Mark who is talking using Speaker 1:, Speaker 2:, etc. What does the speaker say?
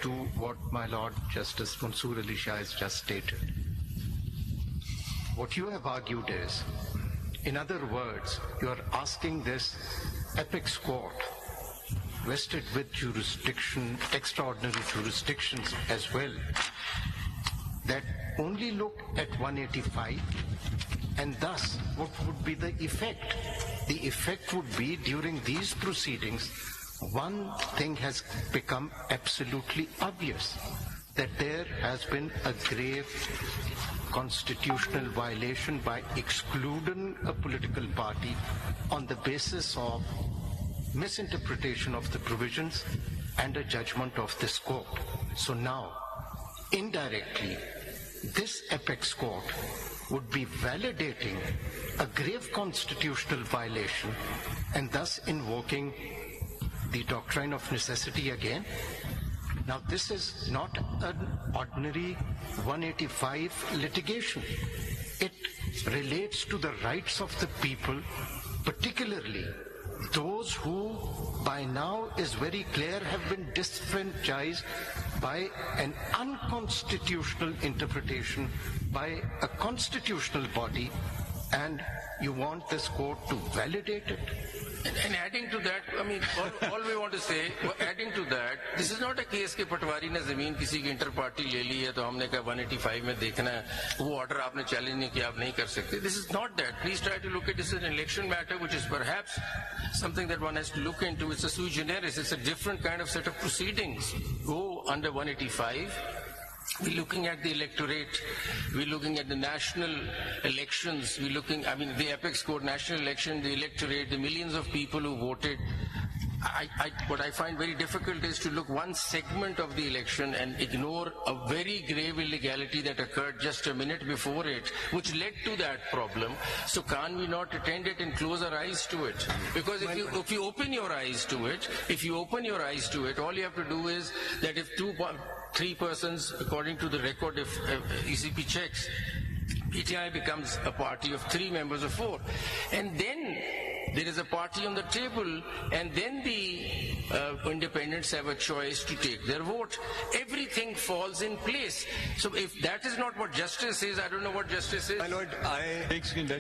Speaker 1: to what my Lord Justice Mansoor Ali Shah has just stated. What you have argued is, in other words, you are asking this apex court, vested with jurisdiction, extraordinary jurisdictions as well, that only look at 185, and thus what would be the effect? The effect would be during these proceedings, one thing has become absolutely obvious, that there has been a grave constitutional violation by excluding a political party on the basis of misinterpretation of the provisions and a judgment of this court. So now, indirectly, this apex court would be validating a grave constitutional violation and thus invoking the doctrine of necessity again. Now, this is not an ordinary 185 litigation. It relates to the rights of the people, particularly those who by now is very clear have been disenfranchised by an unconstitutional interpretation by a constitutional body, and you want this court to validate it.
Speaker 2: And adding to that, I mean, all we want to say, adding to that, this is not a case कि पटवारी ने जमीन किसी की inter party ले ली है तो हमने कहा 185 में देखना है वो ऑर्डर आपने चैलेंज नहीं किया आप नहीं कर सकते. This is not that. Please try to look at this as an election matter, which is perhaps something that one has to look into. It's a sui generis. It's a different kind of set of proceedings. Go under 185. We're looking at the electorate, we're looking at the national elections, we're looking, I mean, the apex court, national election, the electorate, the millions of people who voted. What I find very difficult is to look one segment of the election and ignore a very grave illegality that occurred just a minute before it, which led to that problem. So can't we not attend it and close our eyes to it? Because if you open your eyes to it, all you have to do is that if three persons, according to the record, if ECP checks, PTI becomes a party of 3 members of 4. And then there is a party on the table, and then the independents have a choice to take their vote. Everything falls in place. So if that is not what justice is, I don't know what justice is.
Speaker 3: My lord,